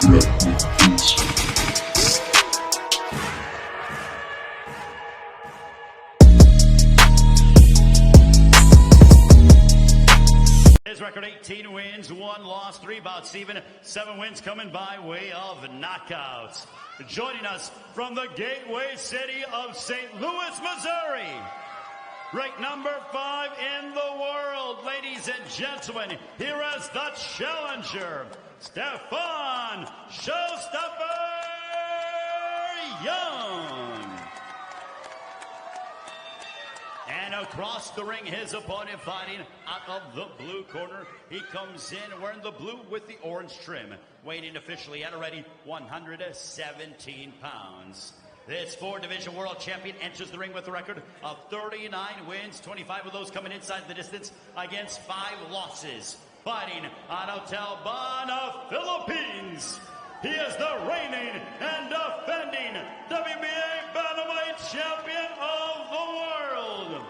His record 18 wins, 1 loss, 3 bouts even, 7 wins coming by way of knockouts. Joining us from the gateway city of St. Louis, Missouri, ranked number 5 in the world, ladies and gentlemen, here is the challenger, Stephon Young. And across the ring, his opponent fighting out of the blue corner. He comes in wearing the blue with the orange trim, weighing in officially at already 117 pounds. This 4-division world champion enters the ring with a record of 39 wins, 25 of those coming inside the distance against 5 losses. Fighting out of Talbana, Philippines, he is the reigning and defending WBA Bantamweight champion of the world,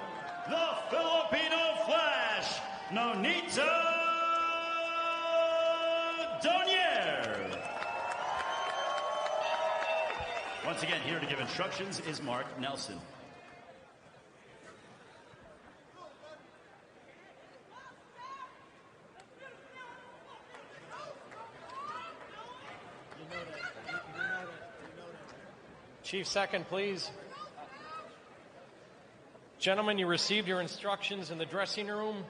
the Filipino Flash, Nonito Donaire. Once again, here to give instructions is Mark Nelson. Chief, second, please. Gentlemen, you received your instructions in the dressing room.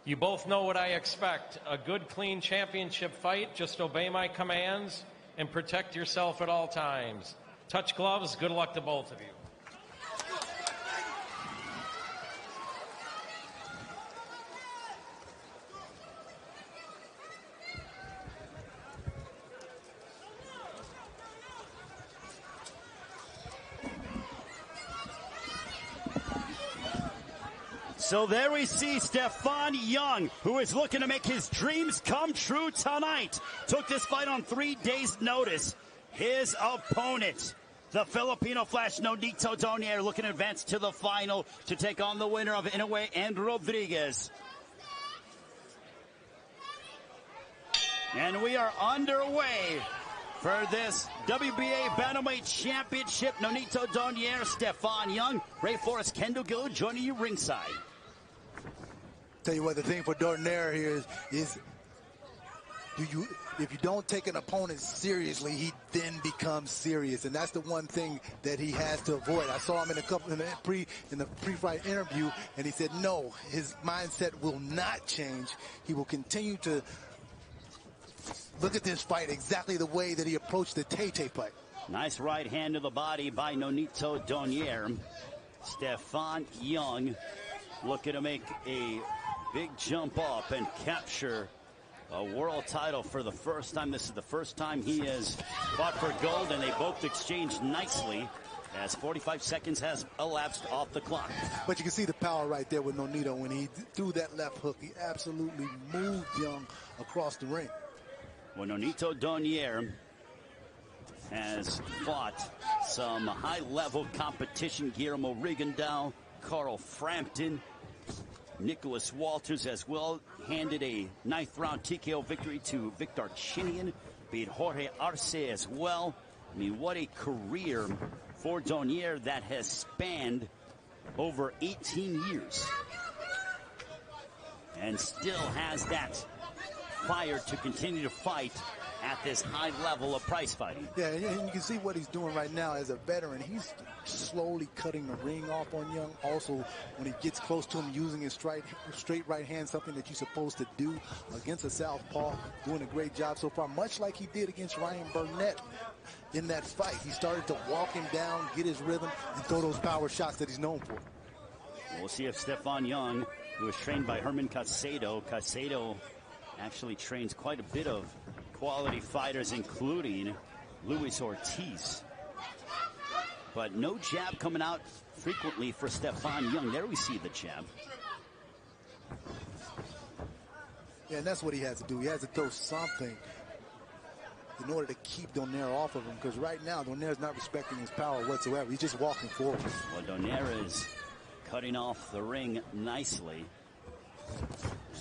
You both know what I expect. A good, clean championship fight. Just obey my commands and protect yourself at all times. Touch gloves. Good luck to both of you. So there we see Stephon Young, who is looking to make his dreams come true tonight. Took this fight on 3 days' notice. His opponent, the Filipino Flash, Nonito Donaire, looking to advance to the final to take on the winner of Inoue and Rodriguez. And we are underway for this WBA Bantamweight Championship. Nonito Donaire, Stephon Young, Ray Forrest, Kendall Gill joining you ringside. Tell you what, the thing for Donaire here is if you don't take an opponent seriously, he then becomes serious, and that's the one thing that he has to avoid. I saw him in the pre-fight interview, and he said no, his mindset will not change. He will continue to look at this fight exactly the way that he approached the Tay fight. Nice right hand to the body by Nonito Donaire. Stephon Young looking to make a big jump up and capture a world title for the first time. This is the first time he has fought for gold, and they both exchanged nicely as 45 seconds has elapsed off the clock. But you can see the power right there with Nonito. When he threw that left hook, he absolutely moved Young across the ring. Well, Nonito Donaire has fought some high-level competition. Guillermo Rigondeaux, Carl Frampton, Nicholas Walters as well. Handed a 9th round TKO victory to Victor Chinian. Beat Jorge Arce as well. I mean, what a career for Donaire that has spanned over 18 years. And still has that fire to continue to fight at this high level of prize fighting. Yeah, and you can see what he's doing right now as a veteran. He's slowly cutting the ring off on Young. Also, when he gets close to him, using his straight right hand, something that you're supposed to do against a southpaw. Doing a great job so far, much like he did against Ryan Burnett in that fight. He started to walk him down, get his rhythm, and throw those power shots that he's known for. We'll see if Stephon Young, who was trained by Herman Caicedo actually trains quite a bit of quality fighters, including Luis Ortiz. But no jab coming out frequently for Stephon Young. There we see the jab. Yeah, and that's what he has to do. He has to throw something in order to keep Donaire off of him, because right now Donaire's not respecting his power whatsoever. He's just walking forward. Well, Donaire is cutting off the ring nicely.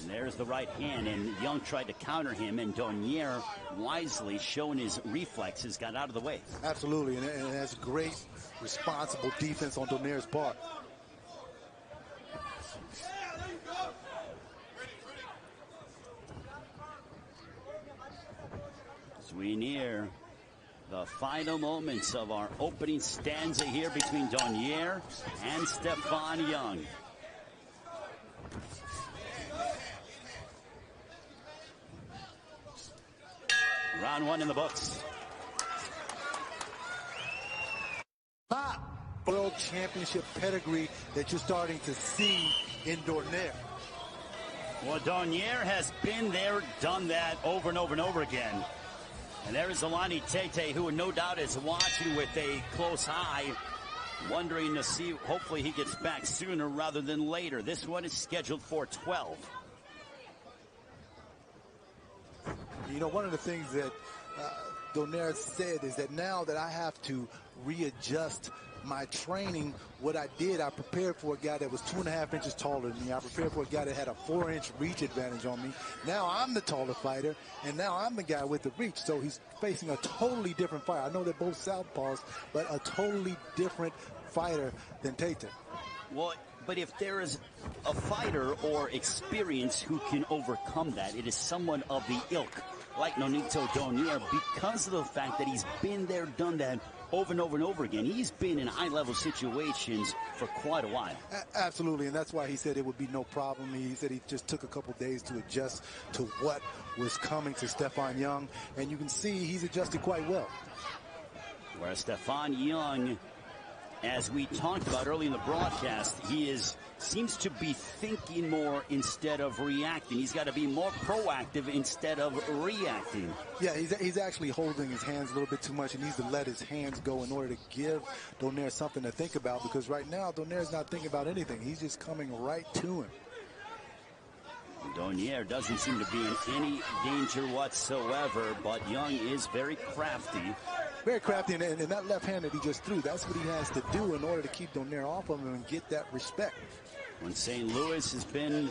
And there's the right hand, and Young tried to counter him, and Donaire, wisely showing his reflexes, got out of the way. Absolutely, and that's great, responsible defense on Donaire's part. As we near the final moments of our opening stanza here between Donaire and Stephon Young. Round one in the books. Top world championship pedigree that you're starting to see in Donaire. Well, Donaire has been there, done that over and over and over again. And there is Alani Tete, who no doubt is watching with a close eye, wondering to see, hopefully he gets back sooner rather than later. This one is scheduled for 12. You know, one of the things that Donaire said is that now that I have to readjust my training, what I did, I prepared for a guy that was 2.5 inches taller than me. I prepared for a guy that had a 4-inch reach advantage on me. Now I'm the taller fighter, and now I'm the guy with the reach. So he's facing a totally different fighter. I know they're both southpaws, but a totally different fighter than Tate. Well, but if there is a fighter or experience who can overcome that, it is someone of the ilk like Nonito Donaire, because of the fact that he's been there, done that over and over and over again. He's been in high-level situations for quite a while. Absolutely, and that's why he said it would be no problem. He said he just took a couple days to adjust to what was coming to Stephon Young, and you can see he's adjusted quite well. Whereas Stephon Young, as we talked about early in the broadcast, he seems to be thinking more instead of reacting. He's got to be more proactive instead of reacting. Yeah, he's actually holding his hands a little bit too much. He needs to let his hands go in order to give Donaire something to think about, because right now Donaire's not thinking about anything. He's just coming right to him. Donaire doesn't seem to be in any danger whatsoever, but Young is very crafty. Very crafty, and that left hand that he just threw, that's what he has to do in order to keep Donaire off of him and get that respect. When St. Louis has been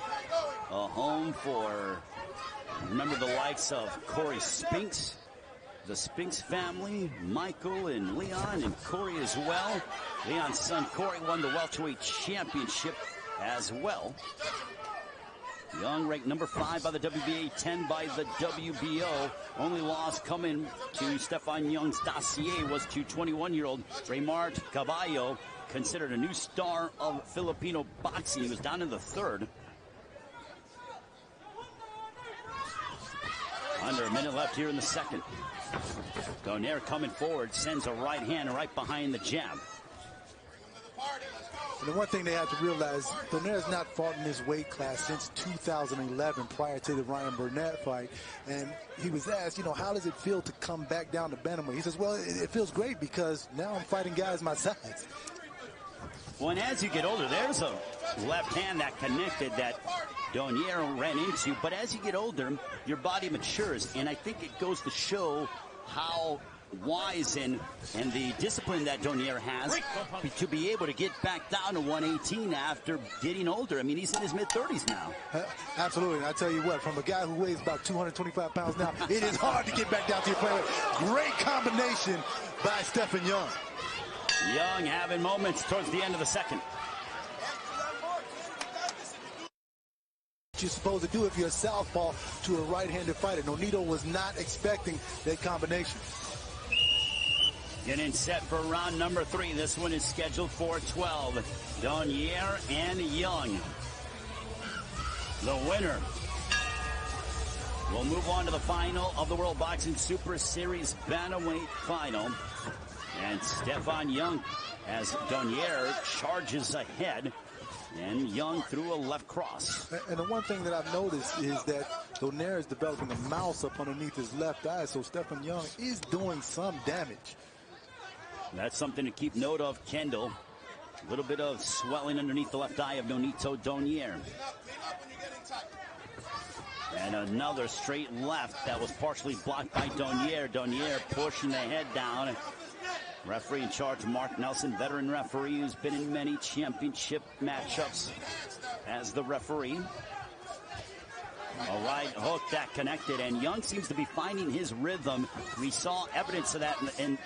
a home for, remember, the likes of Corey Spinks, the Spinks family, Michael and Leon, and Corey as well. Leon's son Corey won the welterweight championship as well. Young ranked number 5 by the WBA, 10 by the WBO. Only loss coming to Stephon Young's dossier was to 21-year-old Raymart Caballo, considered a new star of Filipino boxing. He was down in the 3rd. Under a minute left here in the 2nd. Donaire coming forward, sends a right hand right behind the jab. And the one thing they have to realize, Donaire's not fought in this weight class since 2011, prior to the Ryan Burnett fight. And he was asked, you know, how does it feel to come back down to bantamweight? He says, well, it feels great because now I'm fighting guys my size. Well, and as you get older, there's a left hand that connected that Donaire ran into. But as you get older, your body matures. And I think it goes to show how wise and the discipline that Donaire has to be able to get back down to 118 after getting older. I mean, he's in his mid-30s now. Absolutely. And I tell you what, from a guy who weighs about 225 pounds now, it is hard to get back down to your play weight. Great combination by Stephon Young. Young having moments towards the end of the 2nd. What you're supposed to do if you're a southpaw to a right-handed fighter. Nonito was not expecting that combination. Getting set for round number 3. This one is scheduled for 12. Donaire and Young. The winner will move on to the final of the World Boxing Super Series Bantamweight Final. And Stephon Young, as Donaire charges ahead, and Young threw a left cross. And the one thing that I've noticed is that Donaire is developing a mouse up underneath his left eye, so Stephon Young is doing some damage. That's something to keep note of, Kendall. A little bit of swelling underneath the left eye of Nonito Donaire. And another straight left that was partially blocked by Donaire. Donaire pushing the head down. Referee in charge, Mark Nelson, veteran referee who's been in many championship matchups as the referee. A right hook that connected, and Young seems to be finding his rhythm. We saw evidence of that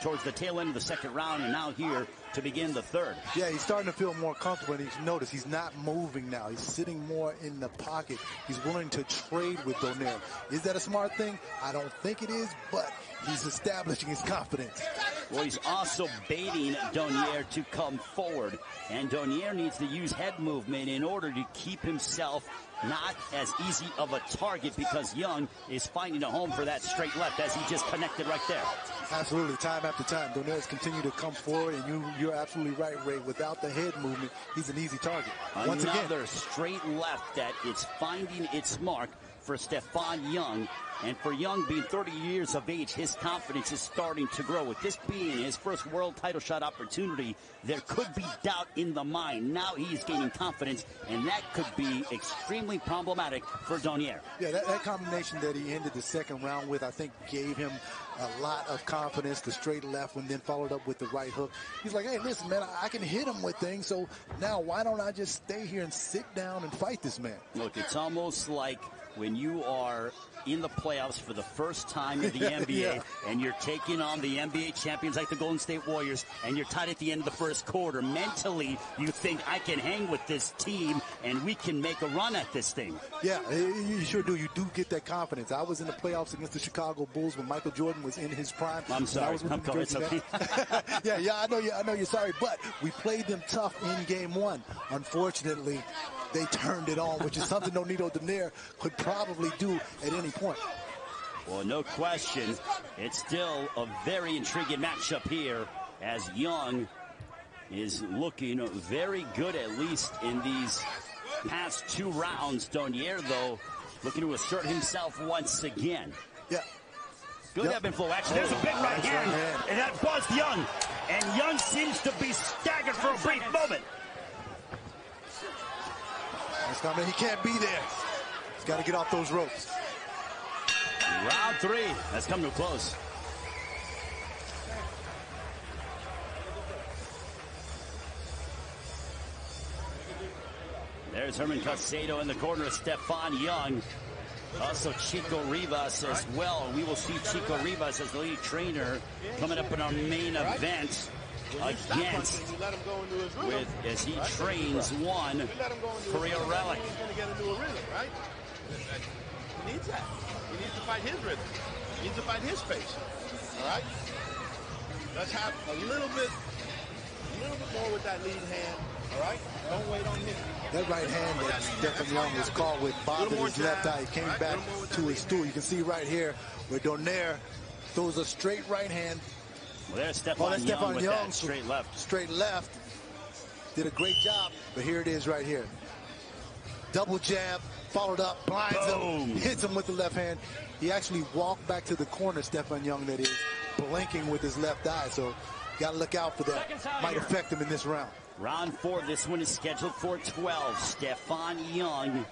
towards the tail end of the second round, and now here to begin the third. Yeah, he's starting to feel more comfortable, and you notice he's not moving now. He's sitting more in the pocket. He's willing to trade with Donaire. Is that a smart thing? I don't think it is, but he's establishing his confidence. Well, he's also baiting Donaire to come forward, and Donaire needs to use head movement in order to keep himself not as easy of a target, because Young is finding a home for that straight left as he just connected right there. Absolutely, time after time. Donaire's continue to come forward, and you're absolutely right, Ray. Without the head movement, he's an easy target. Once again, another straight left that is finding its mark for Stephon Young. And for Young, being 30 years of age, his confidence is starting to grow. With this being his first world title shot opportunity, there could be doubt in the mind. Now he's gaining confidence, and that could be extremely problematic for Donaire. Yeah, that combination that he ended the second round with, I think, gave him a lot of confidence. The straight left one, then followed up with the right hook. He's like, hey, listen, man, I can hit him with things, so now why don't I just stay here and sit down and fight this man? Look, it's almost like when you are in the playoffs for the first time in the NBA, and you're taking on the NBA champions like the Golden State Warriors, and you're tied at the end of the first quarter. Mentally, you think, I can hang with this team, and we can make a run at this thing. Yeah, you sure do. You do get that confidence. I was in the playoffs against the Chicago Bulls when Michael Jordan was in his prime. I'm sorry. I was with It's okay. yeah, I know you're sorry, but we played them tough in game one. Unfortunately, they turned it on, which is something Nonito Donaire could probably do at any point. Well, no question. It's still a very intriguing matchup here, as Young is looking very good, at least in these past two rounds. Donaire, though, looking to assert himself once again. Yeah. Good ebb and flow action. There's a big right hand, and that buzzed Young. And Young seems to be staggered for a brief moment. He can't be there. He's got to get off those ropes. Round three has come to a close. There's Herman Caicedo in the corner of Stephon Young. Also Chico Rivas as well. We will see Chico Rivas as the lead trainer coming up in our main event against, as he trains one career relic. He's going to get into a rhythm, right? He needs that. He needs to fight his rhythm. He needs to fight his pace. All right? Let's have a little bit more with that lead hand. All right? Don't wait on him. That right hand that Stephon Young was caught with bothered his left eye. He came back to his stool. You can see right here where Donaire throws a straight right hand. Well, there's Stephon Young with that straight left. Straight left. Did a great job, but here it is right here. Double jab, followed up, blinds him, hits him with the left hand. He actually walked back to the corner, Stephon Young, that is, blinking with his left eye. So got to look out for that. Might affect him in this round. Round four, this one is scheduled for 12. Stephon Young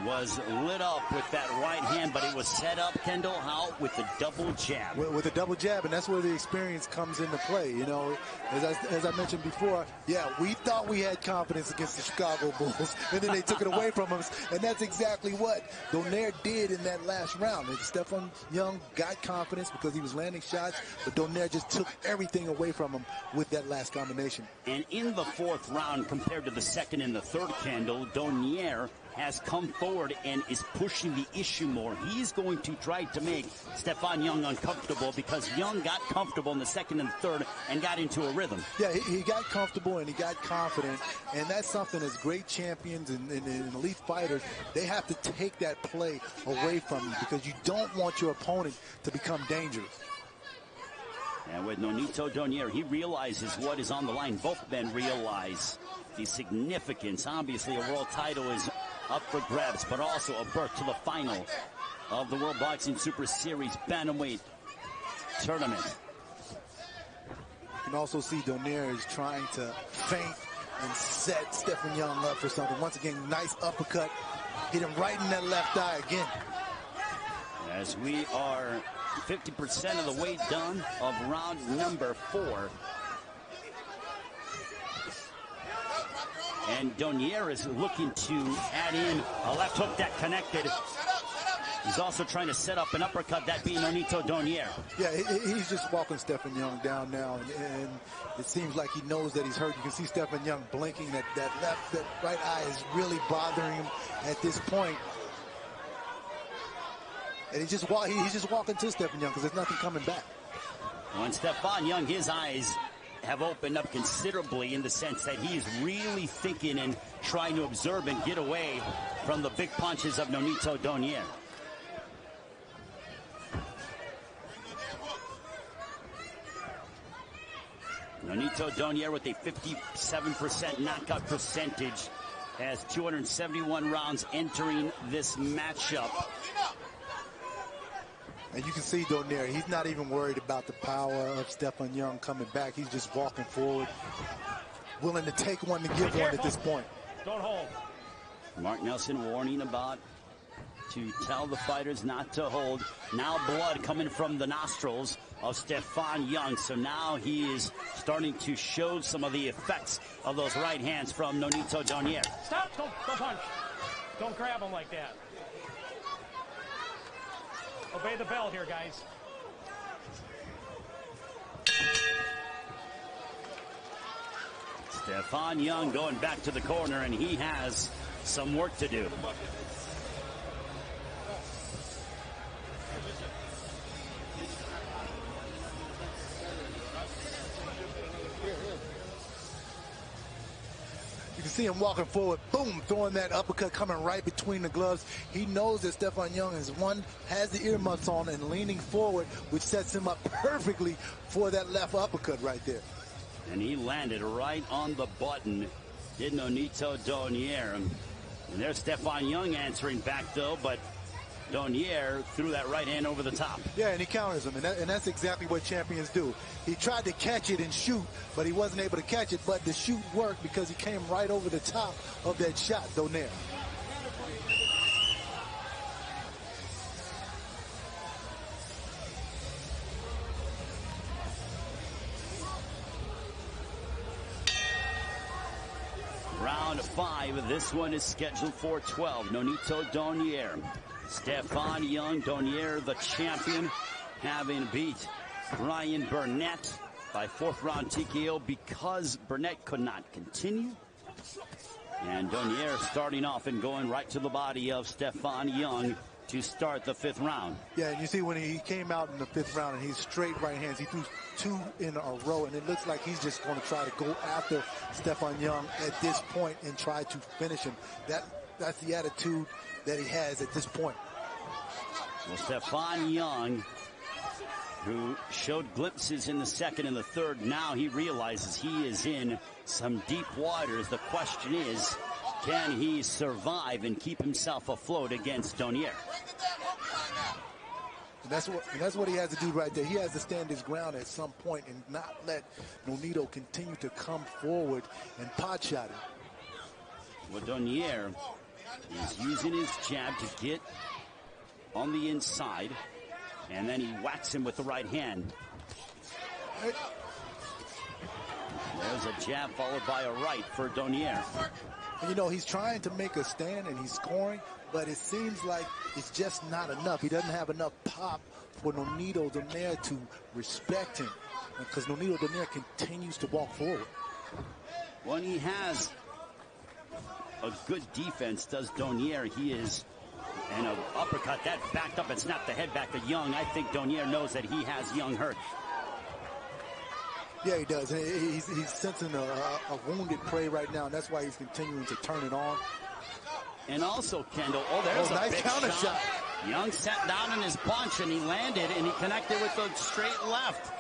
was lit up with that right hand, but it was set up, Kendall, how? With the double jab. With a double jab, and that's where the experience comes into play. You know, as I mentioned before, yeah, we thought we had confidence against the Chicago Bulls, and then they took it away from us, and that's exactly what Donaire did in that last round. And Stephon Young got confidence because he was landing shots, but Donaire just took everything away from him with that last combination. And in the fourth round, compared to the second and the third, Kendall, Donaire has come forward and is pushing the issue more. He's going to try to make Stephon Young uncomfortable because Young got comfortable in the second and third and got into a rhythm. Yeah, he got comfortable and he got confident, and that's something as great champions and elite fighters, they have to take that play away from you because you don't want your opponent to become dangerous. And with Nonito Donaire, he realizes what is on the line. Both men realize the significance. Obviously, a world title is up for grabs, but also a berth to the final of the World Boxing Super Series Bantamweight Tournament. You can also see Donaire is trying to feint and set Stephon Young up for something. Once again, nice uppercut. Hit him right in that left eye again. As we are 50% of the way done of round number 4. And Donaire is looking to add in a left hook that connected. He's also trying to set up an uppercut, that being Nonito Donaire. Yeah, he's just walking Stephon Young down now, and it seems like he knows that he's hurt. You can see Stephon Young blinking. That right eye is really bothering him at this point. And he's just walking to Stephon Young because there's nothing coming back. When Stephon Young, his eyes have opened up considerably in the sense that he's really thinking and trying to observe and get away from the big punches of Nonito Donaire. Nonito Donaire with a 57% knockout percentage has 271 rounds entering this matchup. And you can see Donaire, he's not even worried about the power of Stephon Young coming back. He's just walking forward, willing to take one to give one at this point. Don't hold. Mark Nelson warning about to tell the fighters not to hold. Now blood coming from the nostrils of Stephon Young. So now he is starting to show some of the effects of those right hands from Nonito Donaire. Stop! Don't punch. Don't grab him like that. Obey the bell here, guys. Stephon Young going back to the corner, and he has some work to do. You can see him walking forward, boom, throwing that uppercut coming right between the gloves. He knows that Stephon Young has the earmuffs on and leaning forward, which sets him up perfectly for that left uppercut right there. And he landed right on the button, did Nonito Donaire. And there's Stephon Young answering back, though, but Donaire threw that right hand over the top. Yeah, and he counters him, and that's exactly what champions do. He tried to catch it and shoot, but he wasn't able to catch it, but the shoot worked because he came right over the top of that shot, Donaire. Round 5, this one is scheduled for 12. Nonito Donaire. Stephon Young, Donaire the champion, having beat Ryan Burnett by 4th round TKO because Burnett could not continue. And Donaire starting off and going right to the body of Stephon Young to start the 5th round. Yeah, and you see when he came out in the 5th round and he's straight right hands, he threw 2 in a row, and it looks like he's just going to try to go after Stephon Young at this point and try to finish him. That's the attitude that he has at this point. Well, Stephon Young, who showed glimpses in the 2nd and the 3rd, now he realizes he is in some deep waters. The question is, can he survive and keep himself afloat against Donaire? And that's what he has to do right there. He has to stand his ground at some point and not let Nonito continue to come forward and pot shot him. Well, Donaire is using his jab to get on the inside, and then he whacks him with the right hand. There's a jab followed by a right for Donaire. You know, he's trying to make a stand and he's scoring, but it seems like it's just not enough. He doesn't have enough pop for Nonito Donaire to respect him, because Nonito Donaire continues to walk forward. When he has a good defense, does Donaire, he is, and an uppercut that backed up and snapped the head back to Young. I think Donaire knows that he has Young hurt. Yeah, he does. He's sensing a wounded prey right now, and that's why he's continuing to turn it on. And also, Kendall, there's a nice big counter shot. Young sat down in his punch, and he landed, and he connected with the straight left.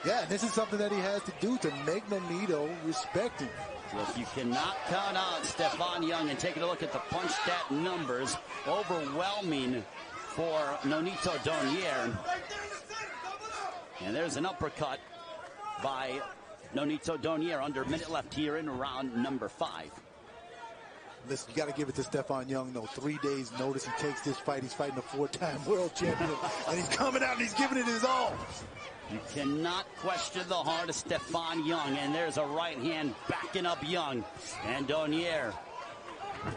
Yeah, this is something that he has to do to make Nonito respect him. Look, you cannot count out Stephon Young, and taking a look at the punch stat numbers, overwhelming for Nonito Donaire. And there's an uppercut by Nonito Donaire under a minute left here in round number 5. Listen, you got to give it to Stephon Young, though. 3 days notice. He takes this fight. He's fighting a 4-time world champion, and he's coming out and he's giving it his all. You cannot question the heart of Stephon Young, and there's a right hand backing up Young. And Donaire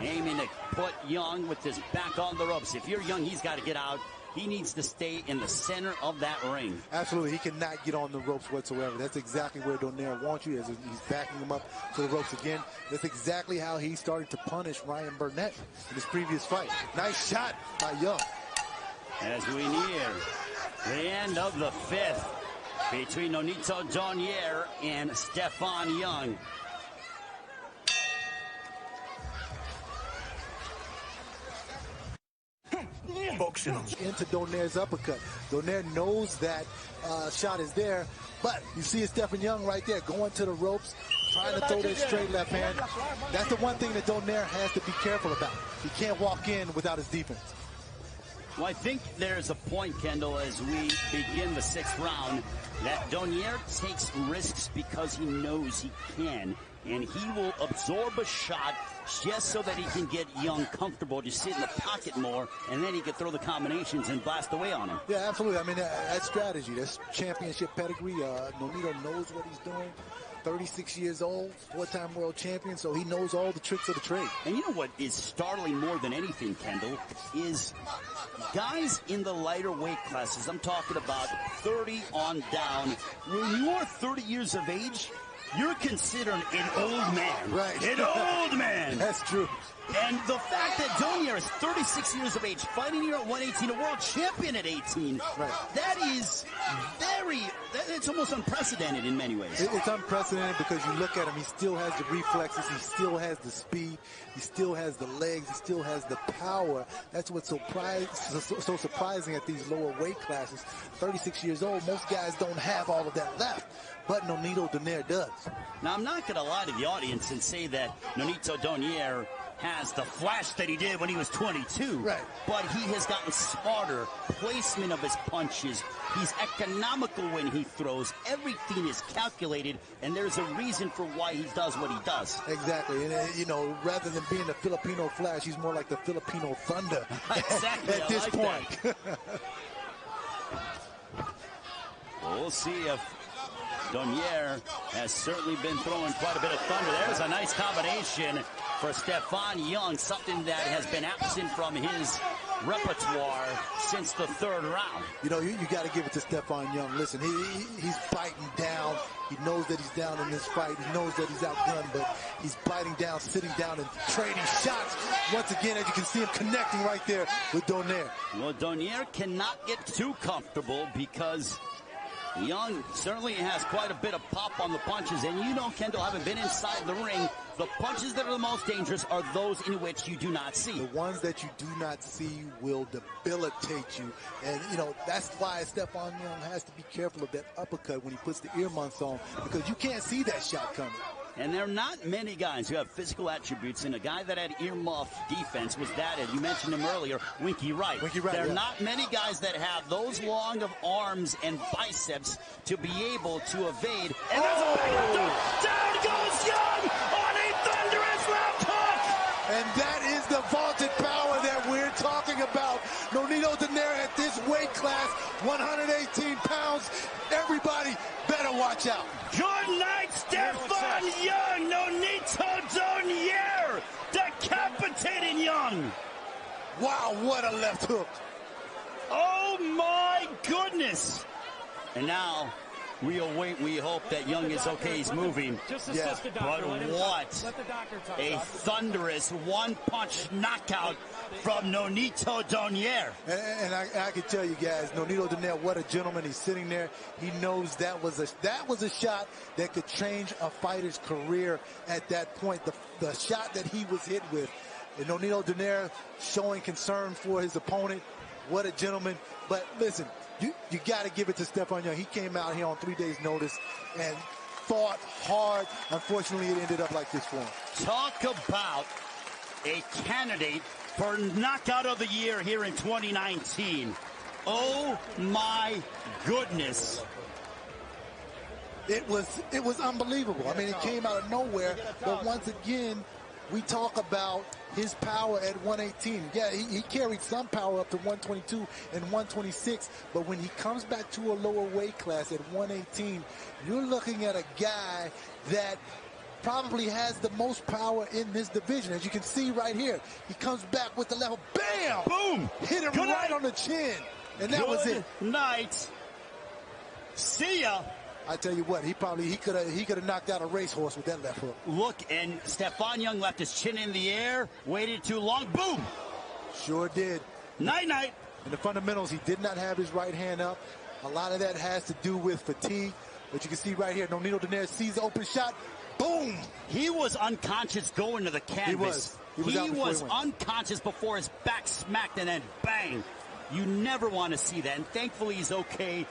aiming to put Young with his back on the ropes. If you're Young, he's got to get out. He needs to stay in the center of that ring. Absolutely. He cannot get on the ropes whatsoever. That's exactly where Donaire wants you. As he's backing him up to the ropes again. That's exactly how he started to punish Ryan Burnett in his previous fight. Nice shot by Young. As we near the end of the fifth between Nonito Donaire and Stephon Young. Into Donaire's uppercut. Donaire knows that shot is there, but you see Stephon Young right there going to the ropes, trying to throw that straight left hand. That's the one thing that Donaire has to be careful about. He can't walk in without his defense. Well, I think there's a point, Kendall, as we begin the sixth round, that Donaire takes risks because he knows he can. And he will absorb a shot just so that he can get Young comfortable, just sit in the pocket more, and then he can throw the combinations and blast away on him. Yeah, absolutely. I mean, that's strategy. That's championship pedigree. Nonito knows what he's doing. 36 years old, four-time world champion, so he knows all the tricks of the trade. And you know what is startling more than anything, Kendall, is guys in the lighter weight classes, I'm talking about 30 on down, when you're 30 years of age, you're considered an old man. Right. An old man. That's true. And the fact that Donaire is 36 years of age, fighting here at 118, a world champion at 18, right. That is it's almost unprecedented in many ways. It's unprecedented because you look at him, he still has the reflexes, he still has the speed, he still has the legs, he still has the power. That's what's so surprising at these lower weight classes. 36 years old, most guys don't have all of that left, but Nonito Donaire does. Now, I'm not going to lie to the audience and say that Nonito Donaire has the flash that he did when he was 22. Right. But he has gotten smarter. Placement of his punches. He's economical when he throws. Everything is calculated, and there's a reason for why he does what he does. Exactly. And, you know, rather than being the Filipino Flash, he's more like the Filipino Thunder. Exactly. At this point. We'll see if Donaire has certainly been throwing quite a bit of thunder. There's a nice combination for Stephon Young, something that has been absent from his repertoire since the third round. You know, you got to give it to Stephon Young. Listen, he's biting down. He knows that he's down in this fight. He knows that he's outgunned, but he's biting down, sitting down, and trading shots. Once again, as you can see him connecting right there with Donaire. Well, Donaire cannot get too comfortable because Young certainly has quite a bit of pop on the punches, and you know, Kendall, having been inside the ring, the punches that are the most dangerous are those in which you do not see. The ones that you do not see will debilitate you, and you know that's why Stephon Young has to be careful of that uppercut when he puts the earmuffs on, because you can't see that shot coming. And there are not many guys who have physical attributes, and a guy that had earmuff defense was that, and you mentioned him earlier, Winky Wright. There are not many guys that have those long of arms and biceps to be able to evade. And there's a back down goes Young on a thunderous left hook! And that is the vaulted power that we're talking about. Nonito Donaire at this weight class, 118 pounds. Everybody better watch out. Good night, Stephon Young. Nonito Donaire decapitating Young. Wow, what a left hook. Oh, my goodness. And now we await, we hope that Young is okay. He's moving. Just assist the doctor. But what a thunderous one-punch knockout from Nonito Donaire. And I can tell you guys, Nonito Donaire, what a gentleman. He's sitting there. He knows that was a shot that could change a fighter's career at that point. The shot that he was hit with. And Nonito Donaire showing concern for his opponent. What a gentleman. But listen, you got to give it to Stephon Young. He came out here on 3 days' notice and fought hard. Unfortunately, it ended up like this for him. Talk about a candidate for knockout of the year here in 2019. Oh my goodness. It was unbelievable. I mean, it came out of nowhere, but once again, we talk about his power at 118. Yeah, he carried some power up to 122 and 126, but when he comes back to a lower weight class at 118, you're looking at a guy that probably has the most power in this division. As you can see right here, he comes back with the level. Bam! Boom! Hit him Good right night. on the chin. And that was it. Good night. See ya. I tell you what, he could have knocked out a racehorse with that left hook. Look, and Stephon Young left his chin in the air, waited too long. Boom! Sure did. Night-night. In the fundamentals, he did not have his right hand up. A lot of that has to do with fatigue. But you can see right here, Nonito Donaire sees the open shot. Boom! He was unconscious going to the canvas. He was out before he went. Unconscious before his back smacked, and then bang. You never want to see that, and thankfully he's okay.